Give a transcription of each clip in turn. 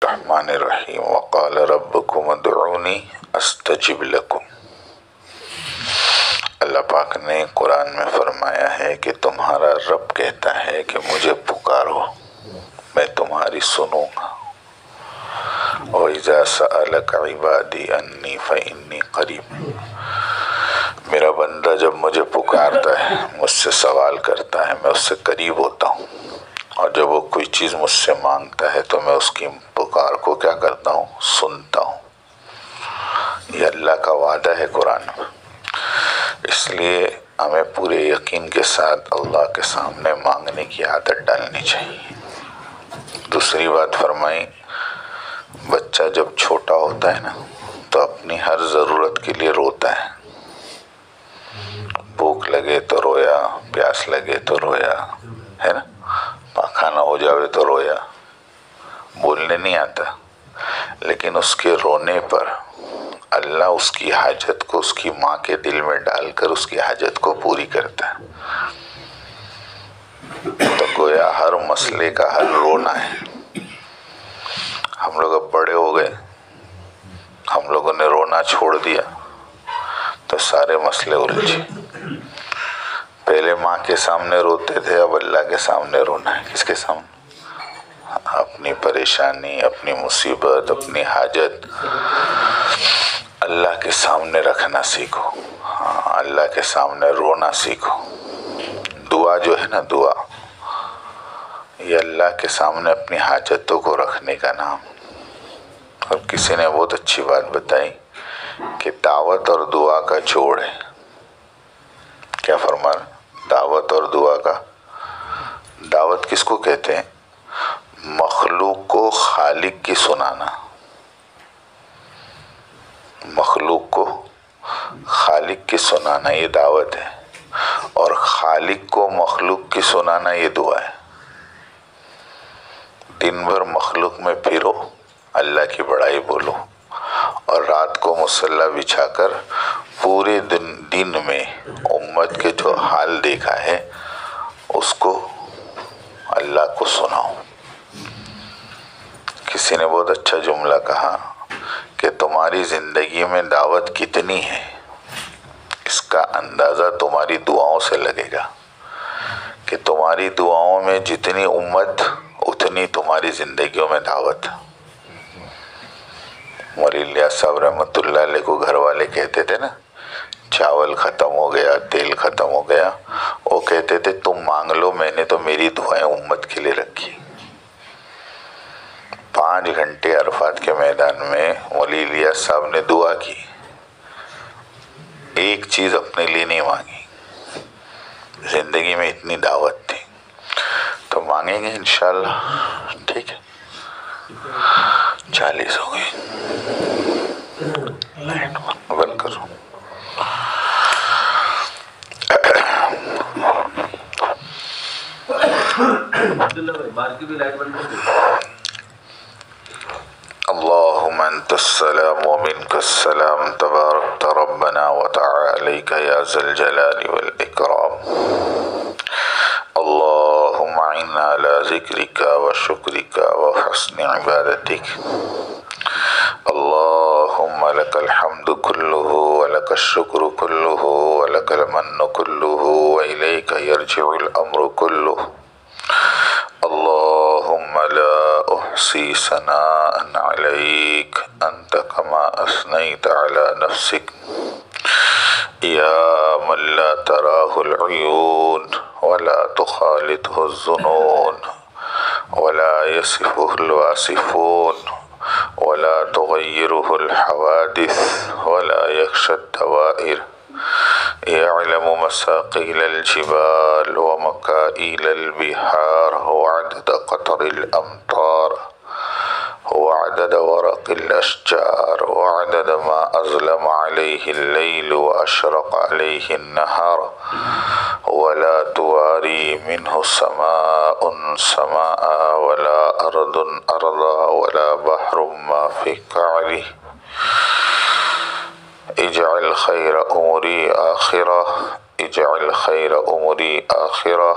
الرحمن الرحیم وقال ربکم ادعونی استجب لکم۔ اللہ پاک نے قرآن میں فرمایا ہے کہ تمہارا رب کہتا ہے کہ مجھے پکارو، میں تمہاری سنوں گا۔ وَإِذَا سَأَلَكَ عِبَادِي أَنِّي فَإِنِّي قَرِيبٌ، میرا بندہ جب مجھے پکارتا ہے، مجھ سے سوال کرتا ہے، میں اس سے قریب ہوتا ہوں، اور جب وہ کوئی چیز مجھ سے مانگتا ہے تو میں اس کی پکار کو کیا کرتا ہوں؟ سنتا ہوں۔ یہ اللہ کا وعدہ ہے قرآن میں، اس لیے ہمیں پورے یقین کے ساتھ اللہ کے سامنے مانگنے کی عادت ڈالنی چاہیے۔ دوسری بات فرمائی، بچہ جب چھوٹا ہوتا ہے نا تو اپنی ہر ضرورت کے لیے روتا ہے، بھوک لگے تو رویا، پیاس لگے تو رویا، ہے نا، پاخانہ ہو جاوے تو رویا، بولنے نہیں آتا، لیکن اس کے رونے پر اللہ اس کی حاجت کو اس کی ماں کے دل میں ڈال کر اس کی حاجت کو پوری کرتا ہے۔ تو گویا ہر مسئلے کا حل رونا ہے۔ ہم لوگ اب بڑے ہو گئے، ہم لوگوں نے رونا چھوڑ دیا تو سارے مسئلے الجھے۔ پہلے ماں کے سامنے روتے تھے، اب اللہ کے سامنے رونا ہے۔ کس کے سامنے؟ اپنی پریشانی، اپنی مصیبت، اپنی حاجت اللہ کے سامنے رکھنا سیکھو۔ ہاں، اللہ کے سامنے رونا سیکھو۔ دعا جو ہے نا، دعا یہ اللہ کے سامنے اپنی حاجتوں کو رکھنے کا نام۔ اور کسی نے بہت اچھی بات بتائی کہ دعوت اور دعا کا جوڑ ہے۔ کیا فرما رہا؟ دعوت اور دعا کا، دعوت کس کو کہتے ہیں؟ مخلوق کو خالق کی سنانا، مخلوق کو خالق کی سنانا یہ دعوت ہے، اور خالق کو مخلوق کی سنانا یہ دعا ہے۔ دن بھر مخلوق میں پھرو، اللہ کی بڑائی بولو، اور رات کو مصلی بچھا کر پورے دن میں امت کے جو حال دیکھا ہے اس کو اللہ کو سناؤ۔ کسی نے بہت اچھا جملہ کہا کہ تمہاری زندگی میں دعوت کتنی ہے اس کا اندازہ تمہاری دعاؤں سے لگے گا، کہ تمہاری دعاؤں میں جتنی امت اتنی تمہاری زندگیوں میں دعوت۔ مولی الیاس صاحب رحمۃ اللہ علیہ کو گھر والے کہتے تھے نا، چاول ختم ہو گیا، تیل ختم ہو گیا، وہ کہتے تھے تم مانگ لو، میں نے تو میری دعائیں امت کے لیے رکھی۔ 5 گھنٹے عرفات کے میدان میں مولی الیاس صاحب نے دعا کی، ایک چیز اپنے لیے نہیں مانگی۔ زندگی میں اتنی دعوت تھی، تو مانگیں گے انشاءاللہ۔ ٹھیک ہے، 40 ہو گئی، لائٹ بند کرو۔ اللهم انت السلام ومنك السلام تباركت ربنا وتعاليك يا ذا الجلال والإكرام اللهم اعنا على ذكرك وشكرك وحسن عبادتك اللهم لك الحمد كله ولك الشكر كله ولك المن كله وإليك يرجع الأمر كله اللهم لا أحصي ثناء عليك أنت كما أثنيت على نفسك يا من لا تراه العيون ولا تخالطه الظنون ولا يصفه الواصفون ولا تغيره الحوادث ولا يخشى الدوائر يعلم مساقيل الجبال ومكائيل البحار وعدد قطر الأمطار وعدد ورق الأشجار وعدد ما أظلم عليه الليل وأشرق عليه النهار ولا تواري منه سماء سماء ولا أرض أرضا ولا بحر ما في قعره اجعل خير أموري آخرة اجعل خير أموري آخرة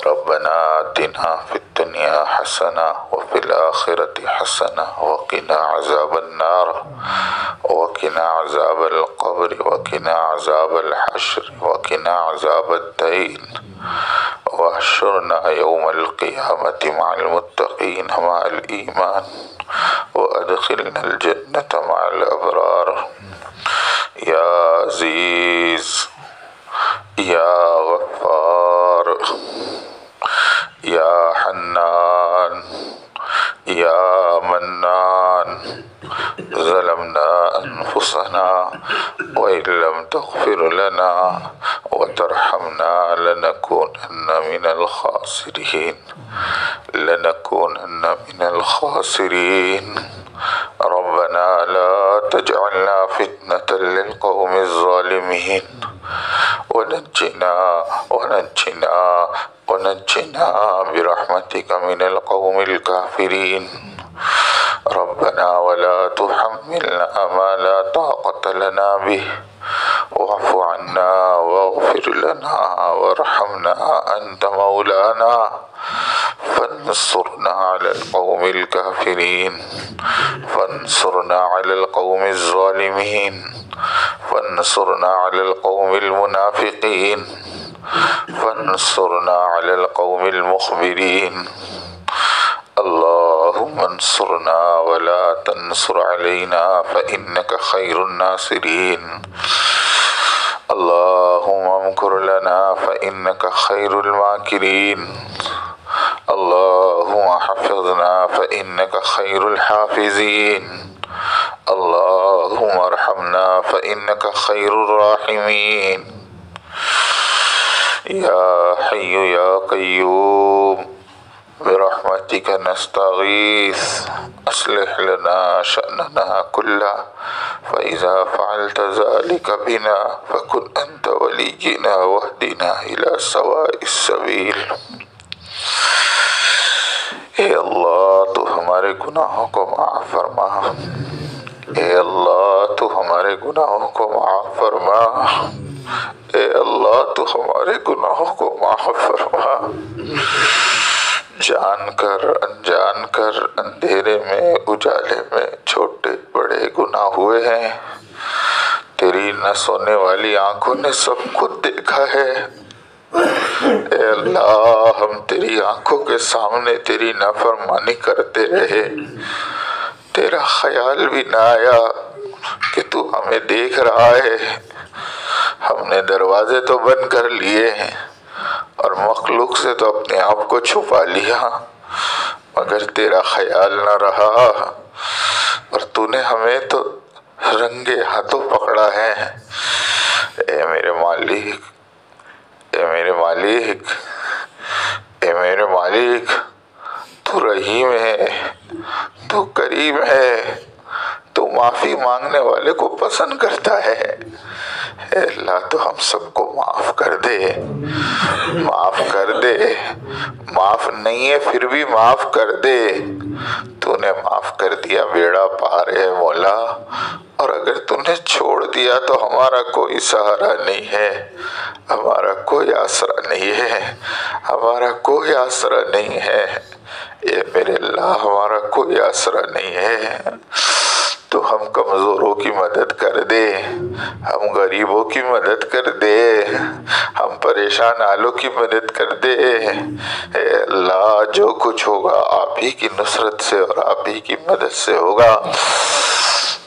ربنا آتنا في الدنيا حسنة وفي الآخرة حسنة وقنا عذاب النار وقنا عذاب القبر وقنا عذاب الحشر وقنا عذاب الدين واحشرنا يوم القيامة مع المتقين مع الإيمان وأدخلنا الجنة مع الأبرار يا عزيز يا غفار يا حنان يا منان ظلمنا أنفسنا وإن لم تغفر لنا وترحمنا لنكونن من الخاسرين ربنا لا تجعلنا فتنة للقوم الظالمين ونجنا برحمتك من القوم الكافرين ربنا ولا تحملنا ما لا طاقة لنا به واعف عنا واغفر لنا وارحمنا أنت مولانا فانصرنا على القوم الكافرين فانصرنا على القوم الظالمين فانصرنا على القوم المنافقين فانصرنا على القوم المخبرين اللهم انصرنا ولا تنصر علينا فإنك خير الناصرين اللهم امكر لنا فإنك خير الماكرين اللهم حفظنا فإنك خير الحافظين اللهم ارحمنا فإنك خير الراحمين يا حي يا قيوم برحمتك نستغيث أصلح لنا شأننا كله فإذا فعلت ذلك بنا فكن أنت ولينا واهدنا إلى سواء السبيل اے اللہ تو ہمارے گناہوں کو معاف فرما اے اللہ تو ہمارے گناہوں کو معاف فرما اے اللہ تو ہمارے گناہوں کو معاف فرما جان کر انجان کر اندھیرے میں اجالے میں چھوٹے بڑے گناہ ہوئے ہیں تیری نہ سونے والی آنکھوں نے سب کچھ دیکھا ہے اے اللہ ہم تیری آنکھوں کے سامنے تیری نافرمانی کرتے رہے تیرا خیال بھی نہ آیا کہ تو ہمیں دیکھ رہا ہے ہم نے دروازے تو بند کر لیے ہیں اور مخلوق سے تو اپنے آپ کو چھپا لیا مگر تیرا خیال نہ رہا اور تو نے ہمیں تو رنگے ہاتھوں پکڑا ہے اے میرے مالک اے میرے مالک اے میرے مالک تو رحیم ہے تو کریم ہے تو معافی مانگنے والے کو پسند کرتا ہے اے اللہ تو ہم سب کو معاف کر دے معاف کر دے معاف نہیں ہے پھر بھی معاف کر دے تو نے معاف کر دیا بیڑا پار ہے مولا اور اگر تو نے چھوڑ دیا تو ہمارا کوئی سہارا نہیں ہے ہمارا کوئی آسرا نہیں ہے ہمارا کوئی آسرا نہیں ہے اے میرے اللہ ہمارا کوئی آسرا نہیں ہے تو ہم کمزوروں کی مدد کر دے ہم غریبوں کی مدد کر دے ہم پریشان حالوں کی مدد کر دے اے اللہ جو کچھ ہوگا آپ ہی کی نصرت سے اور آپ ہی کی مدد سے ہوگا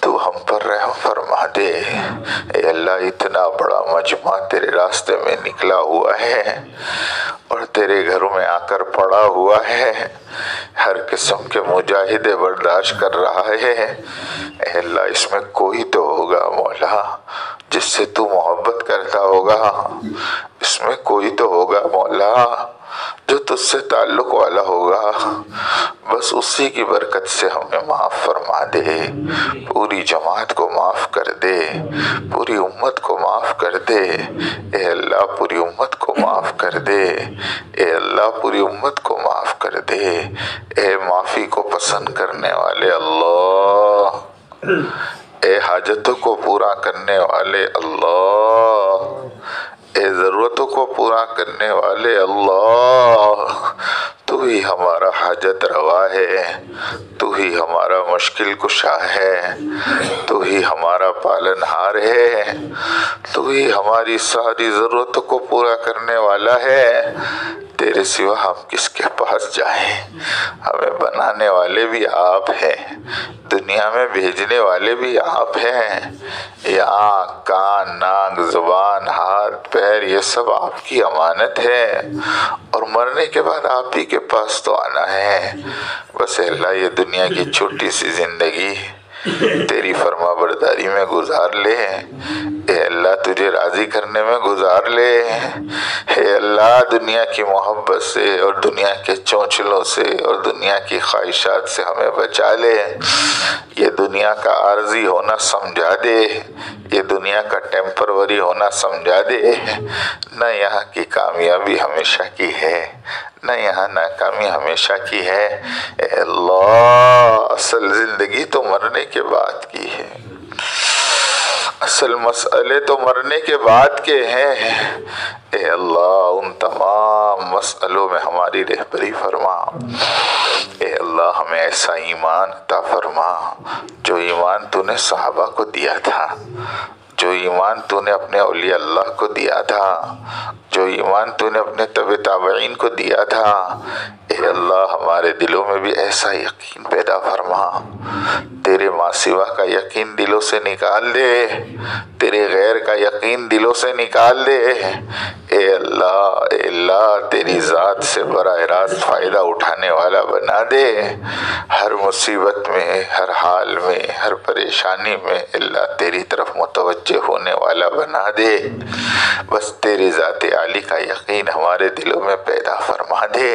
تو ہم پر رحم فرما دے اے اللہ اتنا بڑا مجمع تیرے راستے میں نکلا ہوا ہے اور تیرے گھروں میں آ کر پڑا ہوا ہے ہر قسم کے مجاہدے برداشت کر رہا ہے اے اللہ اس میں کوئی تو ہوگا مولا جس سے تو محبت کرتا ہوگا اس میں کوئی تو ہوگا مولا جو تجھ سے تعلق والا ہوگا بس اسی کی برکت سے ہمیں معاف فرما دے پوری جماعت کو معاف کر دے پوری امت کو معاف کر دے اے اللہ پوری امت کو معاف کر دے اے اللہ پوری امت کو معاف کر دے اے معافی کو پسند کرنے والے اللہ اے حاجتوں کو پورا کرنے والے اللہ اے ضرورتوں کو پورا کرنے والے اللہ تو تو ہی ہمارا حاجت روا ہے، تو ہی ہمارا مشکل کشا ہے، تو ہی ہمارا پالن ہار ہے، تو ہی ہماری ساری ضرورتوں کو پورا کرنے والا ہے۔ تیرے سوا ہم کس کے پاس جائیں؟ ہمیں بنانے والے بھی آپ ہیں، دنیا میں بھیجنے والے بھی آپ ہیں۔ یہ آنکھ، کان، ناک، زبان، ہاتھ، پیر، یہ سب آپ کی امانت ہے، اور مرنے کے بعد آپ ہی کے پاس تو آنا ہے۔ بس اے اللہ یہ دنیا کی چھوٹی سی زندگی تیری فرما برداری میں گزار لے، اے اللہ تجھے راضی کرنے میں گزار لے، اے اللہ دنیا کی محبت سے اور دنیا کے چونچلوں سے اور دنیا کی خواہشات سے ہمیں بچا لے۔ یہ دنیا کا عارضی ہونا سمجھا دے، یہ دنیا کا ٹیمپروری ہونا سمجھا دے، نہ یہاں کی کامیابی ہمیشہ کی ہے، نہ یہاں ناکامی ہمیشہ کی ہے۔ اے اللہ اصل زندگی تو مرنے کے بعد کی ہے، اصل مسئلے تو مرنے کے بعد کے ہیں۔ اے اللہ ان تمام مسئلوں میں ہماری رہبری فرما، اے اللہ ہمیں ایسا ایمان عطا فرما جو ایمان تو نے صحابہ کو دیا تھا، جو ایمان تو نے اپنے اولیاء اللہ کو دیا تھا، جو ایمان تو نے اپنے تبع تابعین کو دیا تھا۔ اے اللہ ہمارے دلوں میں بھی ایسا یقین پیدا فرما، تیرے ماں سوا کا یقین دلوں سے نکال دے، تیرے غیر کا یقین دلوں سے نکال دے۔ اے اللہ تیری ذات سے براہ راست فائدہ اٹھانے والا بنا دے، ہر مصیبت میں، ہر حال میں، ہر پریشانی میں اللہ تیری طرف متوجہ ہونے والا بنا دے۔ بس تیری ذات عالی کا یقین ہمارے دلوں میں پیدا فرما دے۔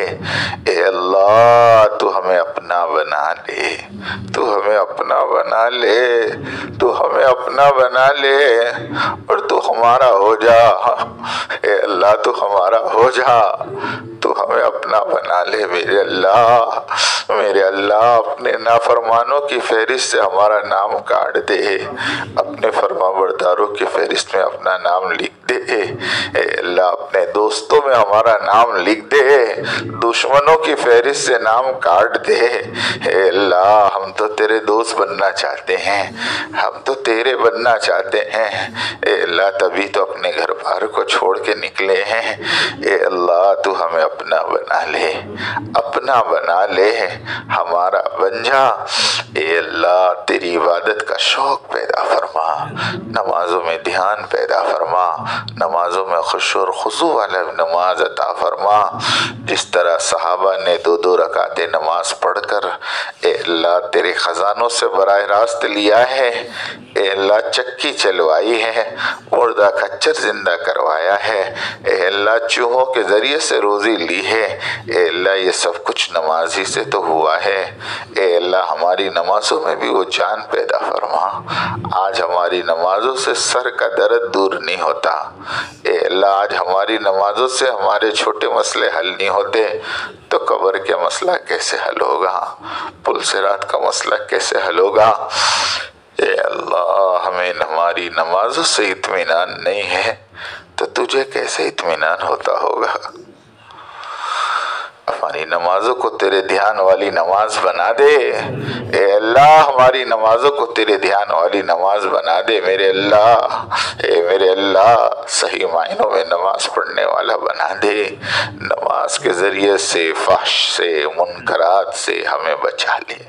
اے اللہ تو ہمیں اپنا بنا لے، تو ہمیں اپنا بنا لے، تو ہمیں اپنا بنا لے، اور تو ہمارا ہو جا۔ اے اللہ تو ہمارا ہو جا، تو ہمیں اپنا بنا لے میرے اللہ، میرے اللہ اپنے نافرمانوں کی فہرست سے ہمارا نام کاٹ دے، اپنے فرما برداروں کی فہرست میں اپنا نام لکھ دے۔ اے اللہ اپنے دوستوں میں ہمارا نام لکھ دے، دشمنوں کی فہرست سے نام کاٹ دے۔ اے اللہ ہم تو تیرے دوست بننا چاہتے ہیں، ہم تو تیرے بننا چاہتے ہیں۔ اے اللہ تبھی تو اپنے گھر بار کو چھوڑ کے نکلے ہیں۔ اے اللہ تو ہمیں اپنا بنا لے، اپنا بنا لے، ہمارا بن جا۔ اے اللہ تیری عبادت کا شوق پیدا فرما، نمازوں میں دھیان پیدا فرما، نمازوں میں خشوع اور خضوع والا نماز عطا فرما، جس طرح صحابہ نے 2 رکعتیں نماز پڑھ کر اے اللہ تیرے خزانوں سے براہ راست لیا ہے۔ اے اللہ چکی چلوائی ہے، مردہ کچر زندہ کروایا ہے، اے اللہ چوہوں کے ذریعے سے روزی لی ہے۔ اے اللہ یہ سب کچھ نماز ہی سے تو ہوا ہے۔ اے اللہ ہماری نمازوں میں بھی وہ جان پیدا فرما۔ آج ہماری نمازوں سے سر کا درد دور نہیں ہوتا، اے اللہ آج ہماری نمازوں سے ہمارے چھوٹے مسئلے حل نہیں ہوتے، تو قبر کے مسئلہ کیسے حل ہوگا؟ پل صراط کا مسئلہ کیسے حل ہوگا؟ اے اللہ ہمیں ہماری نمازوں سے اطمینان نہیں ہے تو تجھے کیسے اطمینان ہوتا ہوگا؟ ہماری نمازوں کو تیرے دھیان والی نماز بنا دے، اے اللہ ہماری نمازوں کو تیرے دھیان والی نماز بنا دے میرے اللہ۔ اے میرے اللہ صحیح معنوں میں نماز پڑھنے والا بنا دے، نماز کے ذریعے سے فحش سے، منکرات سے ہمیں بچا لے۔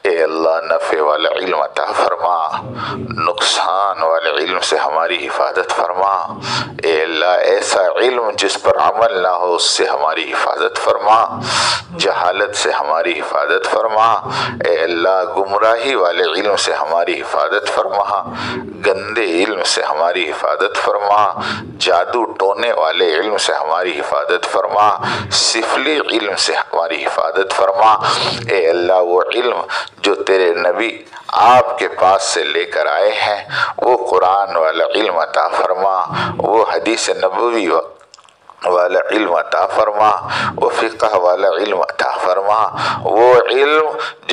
اے اللہ نفع والا علم عطا فرما، نقصان والے علم سے ہماری حفاظت فرما۔ اے اللہ ایسا علم جس پر عمل نہ ہو اس سے ہماری حفاظت فرما، جہالت سے ہماری حفاظت فرما۔ اے اللہ گمراہی والے علم سے ہماری حفاظت فرما، گندے علم سے ہماری حفاظت فرما، جادو ٹونے والے علم سے ہماری حفاظت فرما، سفلی علم سے ہماری حفاظت فرما۔ اے اللہ وہ علم جو تیرے نبی آپ کے پاس سے لے کر آئے ہیں، وہ قرآن والا علم عطا فرما، وہ حدیث نبوی والا علم عطا فرما، وہ فقہ والا علم عطا فرما، وہ علم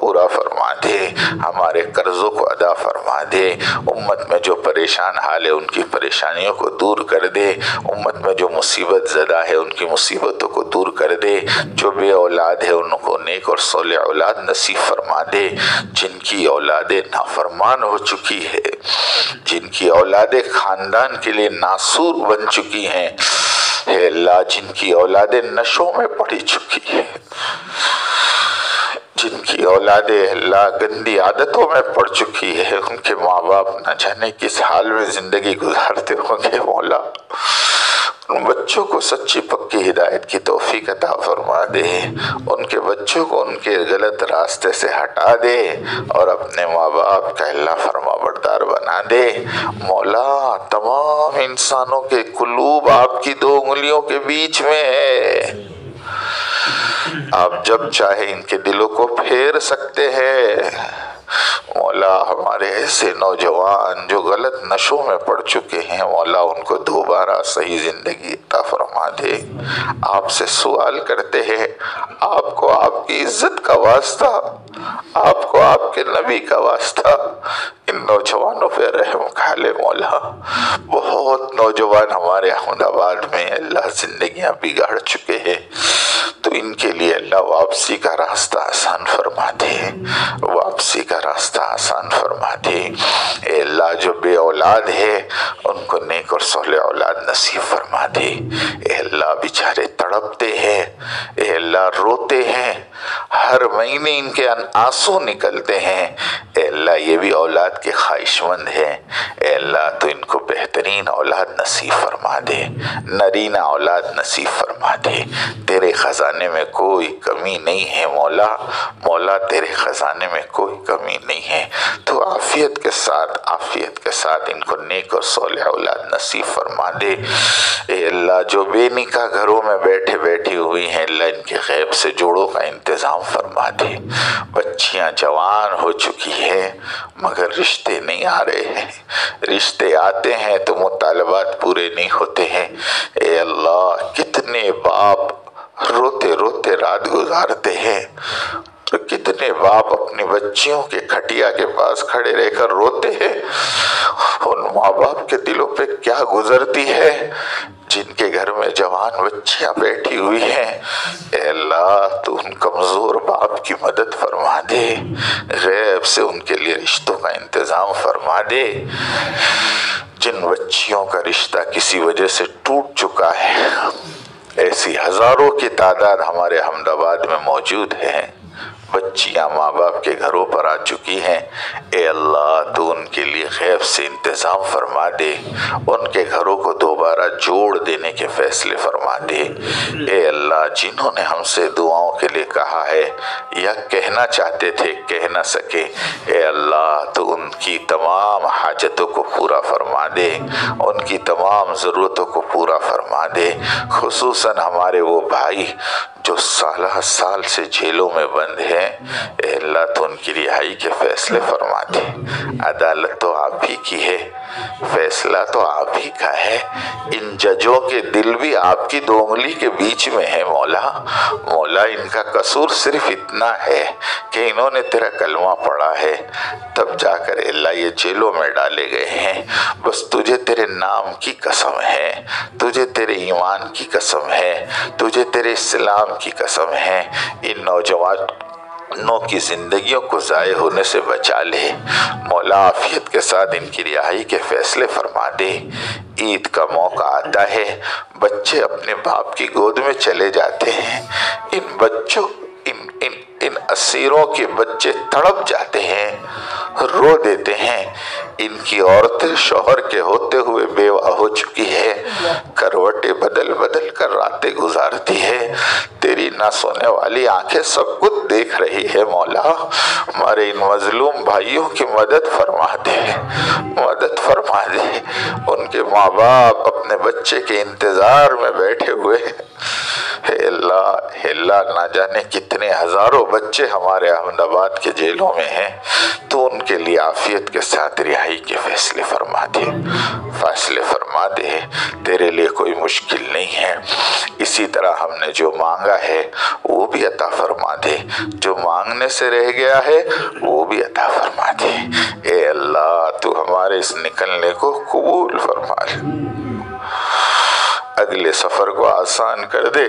پورا فرما دے، ہمارے قرضوں کو ادا فرما دے، امت میں جو پریشان حال ہے ان کی پریشانیوں کو دور کر دے، امت میں جو مصیبت زدہ ہے ان کی مصیبتوں کو دور کر دے، جو بے اولاد ہے ان کو نیک اور صالح اولاد نصیب فرما دے، جن کی اولادیں نافرمان ہو چکی ہے، جن کی اولادیں خاندان کے لیے ناسور بن چکی ہیں، اے اللہ جن کی اولادیں نشوں میں پڑی چکی ہیں، جن کی اولادیں اللہ گندی عادتوں میں پڑ چکی ہے، ان کے ماں باپ نہ جانے کس حال میں زندگی گزارتے ہوں گے، مولا ان بچوں کو سچی پکی ہدایت کی توفیق عطا فرما دے، ان کے بچوں کو ان کے غلط راستے سے ہٹا دے اور اپنے ماں باپ کا اللہ فرما بردار بنا دے۔ مولا تمام انسانوں کے قلوب آپ کی 2 انگلیوں کے بیچ میں ہے، آپ جب چاہے ان کے دلوں کو پھیر سکتے ہیں۔ مولا ہمارے ایسے نوجوان جو غلط نشوں میں پڑ چکے ہیں، مولا ان کو دوبارہ صحیح زندگی عطا فرما دے۔ آپ سے سوال کرتے ہیں، آپ کو آپ کی عزت کا واسطہ، آپ کو آپ کے نبی کا واسطہ ان نوجوانوں پہ رحم کھا لے مولا۔ بہت نوجوان ہمارے احمد آباد میں اللہ زندگیاں بگاڑ چکے ہیں، تو ان کے لیے اللہ واپسی کا راستہ آسان فرما دے، واپسی کا راستہ آسان فرما دے۔ اے اللہ جو بے اولاد ہے ان کو نیک اور صالح اولاد نصیب فرما دے۔ اے اللہ بیچارے تڑپتے ہیں، اے اللہ روتے ہیں، ہر مہینے ان کے آنسو نکلتے ہیں، اے اللہ یہ بھی اولاد کے خواہش مند ہیں، اے اللہ تو ان کو بہترین اولاد نصیب فرما دے، نرینہ اولاد نصیب فرما دے۔ تیرے خزانے میں کوئی کمی نہیں ہے مولا، مولا تیرے خزانے میں کوئی کمی نہیں ہے، تو عافیت کے ساتھ ان کو نیک اور صالح اولاد نصیب فرما دے۔ اے اللہ جو بے نکاح گھروں میں بیٹھی ہوئی ہیں، اللہ ان کے غیب سے جوڑوں کا انتظام فرما دے۔ بچیاں جوان ہو چکی ہیں مگر رشتے نہیں آ رہے ہیں، رشتے آتے ہیں تو مطالبات پورے نہیں ہوتے ہیں۔ اے اللہ کتنے باپ روتے روتے رات گزارتے ہیں، اور کتنے باپ اپنی بچیوں کے کھٹیا کے پاس کھڑے رہ کر روتے ہیں۔ ان ماں باپ کے دلوں پہ کیا گزرتی ہے جن کے گھر میں جوان بچیاں بیٹھی ہوئی ہیں۔ اے اللہ تو ان کمزور باپ کی مدد فرما دے، غیب سے ان کے لیے رشتوں کا انتظام فرما دے۔ جن بچیوں کا رشتہ کسی وجہ سے ٹوٹ چکا ہے، ایسی ہزاروں کی تعداد ہمارے احمد آباد میں موجود ہے، بچیاں ماں باپ کے گھروں پر آ چکی ہیں۔ اے اللہ تو ان کے لیے غیب سے انتظام فرما دے، ان کے گھروں کو دوبارہ جوڑ دینے کے فیصلے فرما دے۔ اے اللہ جنہوں نے ہم سے دعاؤں کے لیے کہا ہے یا کہنا چاہتے تھے کہہ نہ سکے، اے اللہ تو ان کی تمام حاجتوں کو پورا فرما دے، ان کی تمام ضرورتوں کو پورا فرما دے۔ خصوصاً ہمارے وہ بھائی جو سال سے جیلوں میں بند ہیں، اے اللہ تو ان کی رہائی کے فیصلے فرما دے۔ عدالت تو آپ ہی کی ہے، فیصلہ تو آپ ہی کا ہے، ان ججوں کے دل بھی آپ کی 2 انگلی کے بیچ میں ہے مولا۔ مولا ان کا قصور صرف اتنا ہے کہ انہوں نے تیرا کلمہ پڑھا ہے، تب جا کر اللہ یہ جیلوں میں ڈالے گئے ہیں۔ بس تجھے تیرے نام کی قسم ہے، تجھے تیرے ایمان کی قسم ہے، تجھے تیرے اسلام کی قسم ہے، ان نوجوانوں کی زندگیوں کو ضائع ہونے سے بچا لے مولا۔ عافیت کے ساتھ ان کی رہائی کے فیصلے فرما دے۔ عید کا موقع آتا ہے، بچے اپنے باپ کی گود میں چلے جاتے ہیں، ان بچوں ان اسیروں کے بچے تڑپ جاتے ہیں، رو دیتے ہیں۔ ان کی عورتیں شوہر کے ہوتے ہوئے بیوہ ہو چکی ہے، کروٹیں بدل بدل کر راتیں گزارتی ہے، تیری نہ سونے والی آنکھیں سب کچھ دیکھ رہی ہے مولا۔ ہمارے ان مظلوم بھائیوں کی مدد فرما دے، مدد فرما دے۔ ان کے ماں باپ اپنے بچے کے انتظار میں بیٹھے ہوئے ہیں۔ اے اللہ نہ جانے کتنے ہزاروں بچے ہمارے احمد آباد کے جیلوں میں ہیں، تو ان کے لیے عافیت کے ساتھ رہائی بھائی کے فیصلے فرما دے، فیصلے فرما دے، تیرے لیے کوئی مشکل نہیں ہے۔ اسی طرح ہم نے جو مانگا ہے وہ بھی عطا فرما دے، جو مانگنے سے رہ گیا ہے وہ بھی عطا فرما دے۔ اے اللہ تو ہمارے اس نکلنے کو قبول فرما لے، اگلے سفر کو آسان کر دے۔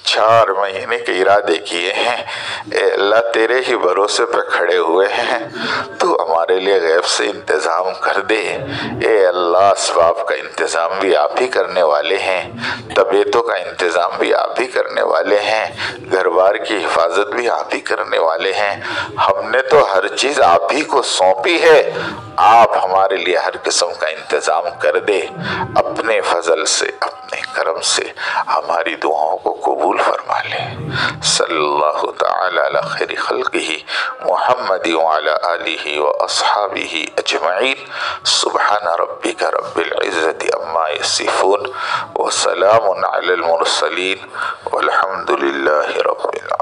4 مہینے کے ارادے کیے ہیں، اے اللہ تیرے ہی بھروسے پہ کھڑے ہوئے ہیں، تو ہمارے لیے غیب سے انتظام کر دے۔ اے اللہ اسباب کا انتظام بھی آپ ہی کرنے والے ہیں، طبیعتوں کا انتظام بھی آپ ہی کرنے والے ہیں، گھر بار کی حفاظت بھی آپ ہی کرنے والے ہیں۔ ہم نے تو ہر چیز آپ ہی کو سونپی ہے، آپ ہمارے لیے ہر قسم کا انتظام کر دے۔ اپنے فضل سے، اپنے کرم سے ہماری دعاؤں کو قبول فرما لے۔ صلی اللہ تعالی علی خیر خلقہ محمد وعلی آلہ واصحابہ اجمعین۔ سبحان ربک رب العزت عما یصفون وسلام علی المرسلین والحمد للہ رب العالمین۔